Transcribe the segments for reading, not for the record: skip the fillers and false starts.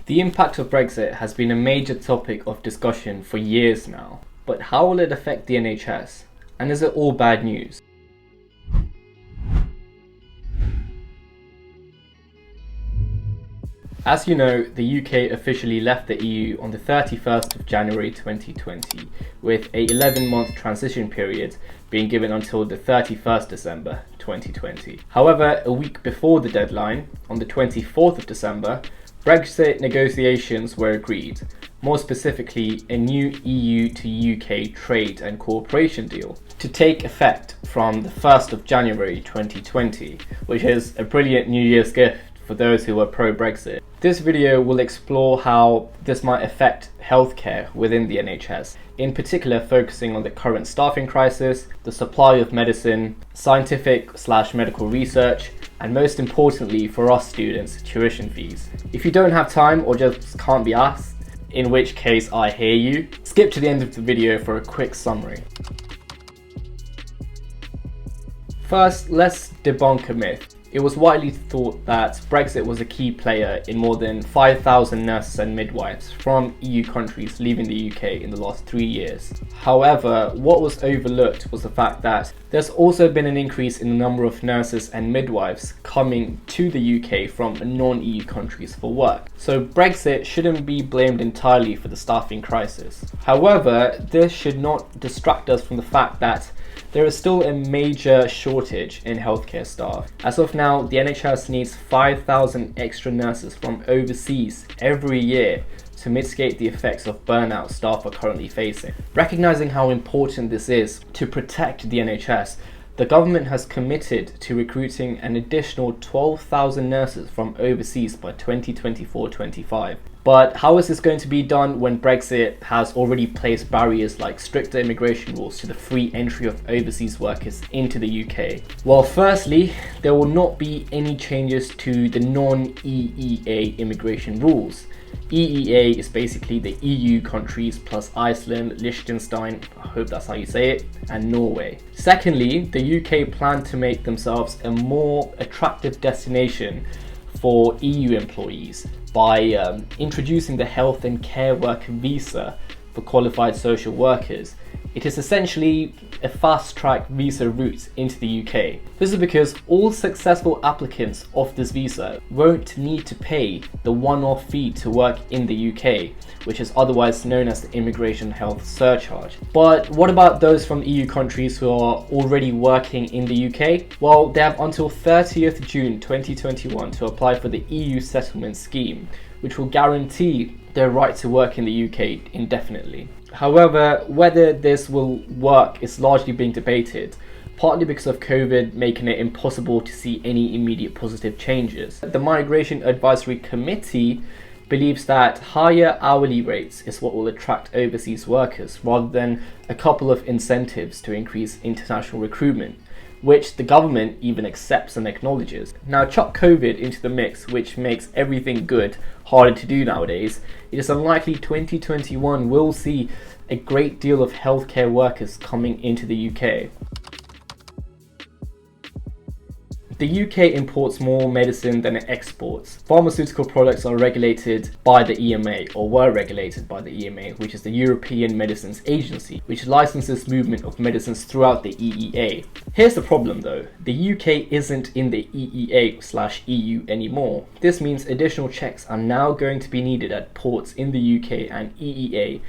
The impact of Brexit has been a major topic of discussion for years now, but how will it affect the NHS? And is it all bad news? As you know, the UK officially left the EU on the 31st of January 2020, with a 11-month transition period being given until the 31st December 2020. However, a week before the deadline, on the 24th of December, Brexit negotiations were agreed, more specifically a new EU to UK trade and cooperation deal, to take effect from the 1st of January 2020, which is a brilliant New Year's gift for those who are pro-Brexit. This video will explore how this might affect healthcare within the NHS, in particular focusing on the current staffing crisis, the supply of medicine, scientific/medical research, and most importantly for us students, tuition fees. If you don't have time or just can't be asked, in which case I hear you, skip to the end of the video for a quick summary. First, let's debunk a myth. It was widely thought that Brexit was a key player in more than 5,000 nurses and midwives from EU countries leaving the UK in the last 3 years. However, what was overlooked was the fact that there's also been an increase in the number of nurses and midwives coming to the UK from non-EU countries for work. So Brexit shouldn't be blamed entirely for the staffing crisis. However, this should not distract us from the fact that there is still a major shortage in healthcare staff. As of now, the NHS needs 5,000 extra nurses from overseas every year to mitigate the effects of burnout staff are currently facing. Recognizing how important this is to protect the NHS, the government has committed to recruiting an additional 12,000 nurses from overseas by 2024-25. But how is this going to be done when Brexit has already placed barriers like stricter immigration rules to the free entry of overseas workers into the UK? Well, firstly, there will not be any changes to the non-EEA immigration rules. EEA is basically the EU countries plus Iceland, Liechtenstein, I hope that's how you say it, and Norway. Secondly, the UK plan to make themselves a more attractive destination for EU employees by introducing the health and care worker visa for qualified social workers. It is essentially a fast-track visa route into the UK. This is because all successful applicants of this visa won't need to pay the one-off fee to work in the UK, which is otherwise known as the immigration health surcharge. But what about those from EU countries who are already working in the UK? Well, they have until 30th June 2021 to apply for the EU settlement scheme, which will guarantee their right to work in the UK indefinitely. However, whether this will work is largely being debated, partly because of COVID making it impossible to see any immediate positive changes. The Migration Advisory Committee believes that higher hourly rates is what will attract overseas workers rather than a couple of incentives to increase international recruitment, which the government even accepts and acknowledges. Now, chuck COVID into the mix, which makes everything good harder to do nowadays. It is unlikely 2021 will see a great deal of healthcare workers coming into the UK. The UK imports more medicine than it exports. Pharmaceutical products are regulated by the EMA, or were regulated by the EMA, which is the European Medicines Agency, which licenses movement of medicines throughout the EEA. Here's the problem though, the UK isn't in the EEA/EU anymore. This means additional checks are now going to be needed at ports in the UK and EEA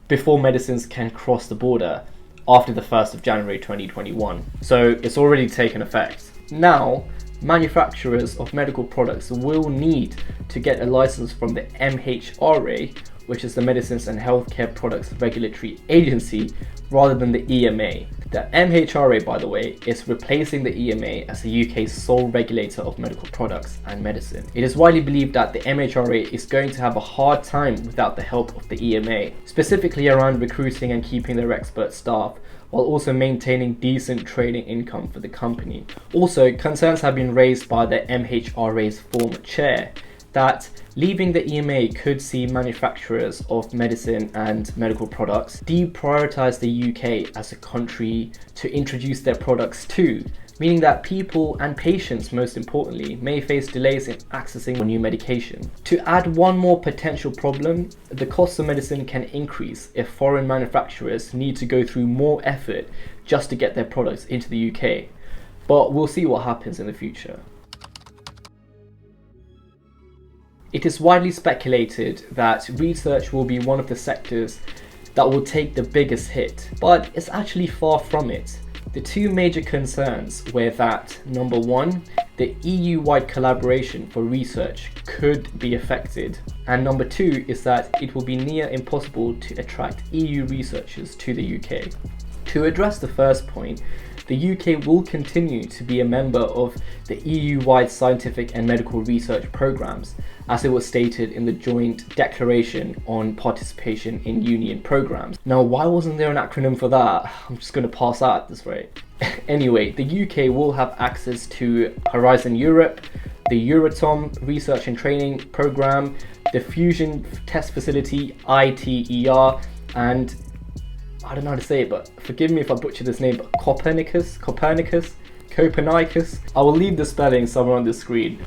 before medicines can cross the border after the 1st of January 2021. So it's already taken effect. Now, manufacturers of medical products will need to get a license from the MHRA, which is the Medicines and Healthcare Products Regulatory Agency, rather than the EMA. The MHRA, by the way, is replacing the EMA as the UK's sole regulator of medical products and medicine. It is widely believed that the MHRA is going to have a hard time without the help of the EMA, specifically around recruiting and keeping their expert staff, while also maintaining decent trading income for the company. Also, concerns have been raised by the MHRA's former chair that leaving the EMA could see manufacturers of medicine and medical products deprioritize the UK as a country to introduce their products to, meaning that people and patients, most importantly, may face delays in accessing a new medication. To add one more potential problem, the cost of medicine can increase if foreign manufacturers need to go through more effort just to get their products into the UK. But we'll see what happens in the future. It is widely speculated that research will be one of the sectors that will take the biggest hit, but it's actually far from it. The two major concerns were that, number one, the EU-wide collaboration for research could be affected, and number two is that it will be near impossible to attract EU researchers to the UK. To address the first point, the UK will continue to be a member of the EU-wide scientific and medical research programs, as it was stated in the joint declaration on participation in union programs. Now, why wasn't there an acronym for that? I'm just going to pass out at this rate. Anyway, the UK will have access to Horizon Europe, the Euratom Research and Training Program, the Fusion Test Facility, ITER, and I don't know how to say it, but forgive me if I butcher this name, but Copernicus. I will leave the spelling somewhere on the screen,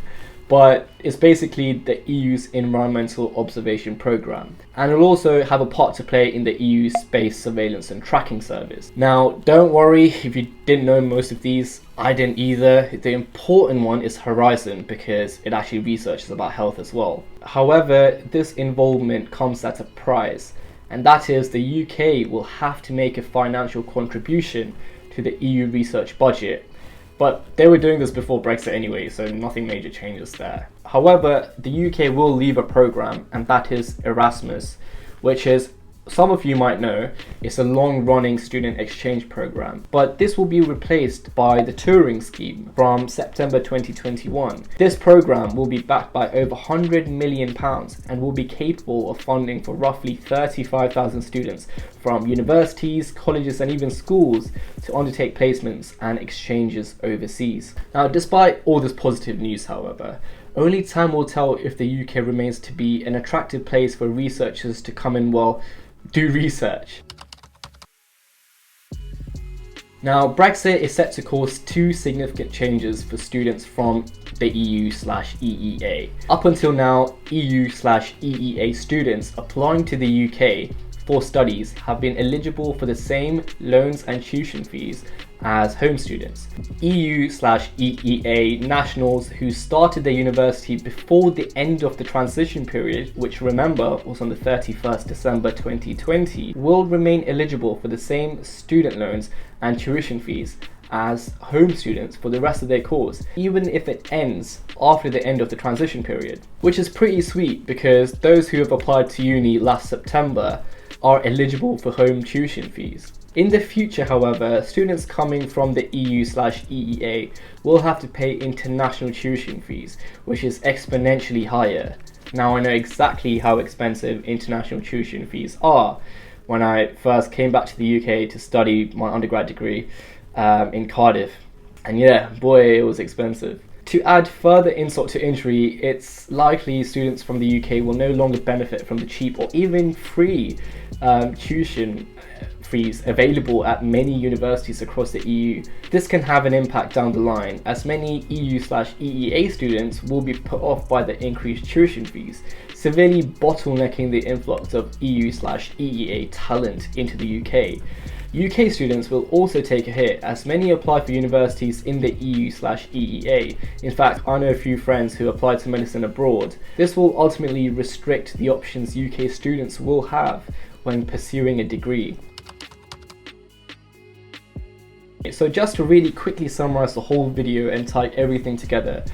but it's basically the EU's Environmental Observation Programme, and it'll also have a part to play in the EU Space Surveillance and Tracking Service. Now, don't worry if you didn't know most of these, I didn't either. The important one is Horizon, because it actually researches about health as well. However, this involvement comes at a price, and that is the UK will have to make a financial contribution to the EU research budget. But they were doing this before Brexit anyway, so nothing major changes there. However, the UK will leave a program, and that is Erasmus, which is, some of you might know, it's a long-running student exchange program. But this will be replaced by the Turing scheme from September 2021. This program will be backed by over £100 million and will be capable of funding for roughly 35,000 students from universities, colleges and even schools to undertake placements and exchanges overseas. Now, despite all this positive news, however, only time will tell if the UK remains to be an attractive place for researchers to come and, well, do research. Now, Brexit is set to cause two significant changes for students from the EU/EEA. Up until now, EU/EEA students applying to the UK for studies have been eligible for the same loans and tuition fees as home students. EU/EEA nationals who started their university before the end of the transition period, which remember was on the 31st December 2020, will remain eligible for the same student loans and tuition fees as home students for the rest of their course, even if it ends after the end of the transition period. Which is pretty sweet, because those who have applied to uni last September are eligible for home tuition fees. In the future, however, students coming from the EU/EEA will have to pay international tuition fees, which is exponentially higher. Now, I know exactly how expensive international tuition fees are. When I first came back to the UK to study my undergrad degree in Cardiff, and yeah, boy, it was expensive. To add further insult to injury, it's likely students from the UK will no longer benefit from the cheap or even free tuition fees available at many universities across the EU. This can have an impact down the line, as many EU/EEA students will be put off by the increased tuition fees, severely bottlenecking the influx of EU/EEA talent into the UK. UK students will also take a hit, as many apply for universities in the EU/EEA. In fact, I know a few friends who applied to medicine abroad. This will ultimately restrict the options UK students will have when pursuing a degree. So just to really quickly summarize the whole video and tie everything together,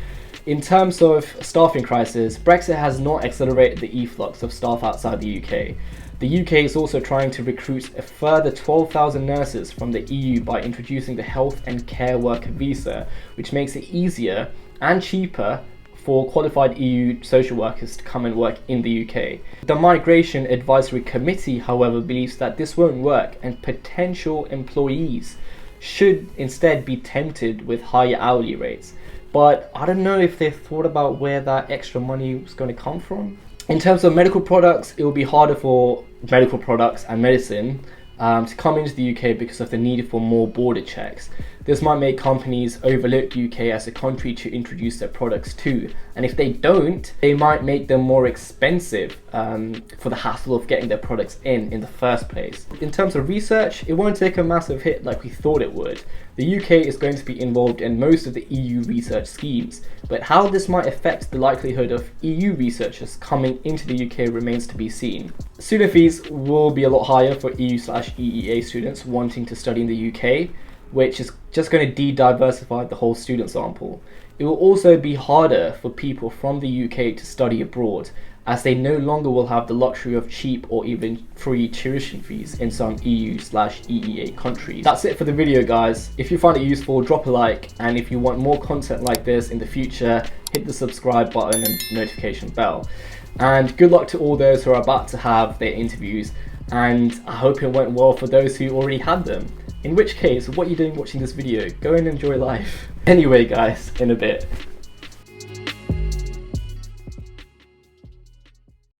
in terms of staffing crisis, Brexit has not accelerated the efflux of staff outside the UK. The UK is also trying to recruit a further 12,000 nurses from the EU by introducing the Health and Care Worker Visa, which makes it easier and cheaper for qualified EU social workers to come and work in the UK. The Migration Advisory Committee, however, believes that this won't work, and potential employees should instead be tempted with higher hourly rates. But I don't know if they've thought about where that extra money was going to come from. In terms of medical products, it will be harder for medical products and medicine to come into the UK because of the need for more border checks. This might make companies overlook UK as a country to introduce their products to, and if they don't, they might make them more expensive for the hassle of getting their products in the first place. In terms of research, it won't take a massive hit like we thought it would. The UK is going to be involved in most of the EU research schemes, but how this might affect the likelihood of EU researchers coming into the UK remains to be seen. Student fees will be a lot higher for EU/EEA students wanting to study in the UK, which is just going to de-diversify the whole student sample. It will also be harder for people from the UK to study abroad, as they no longer will have the luxury of cheap or even free tuition fees in some EU/EEA countries. That's it for the video, guys. If you find it useful, drop a like, and if you want more content like this in the future, hit the subscribe button and notification bell. And good luck to all those who are about to have their interviews, and I hope it went well for those who already had them. In which case, what are you doing watching this video? Go and enjoy life. Anyway guys, in a bit.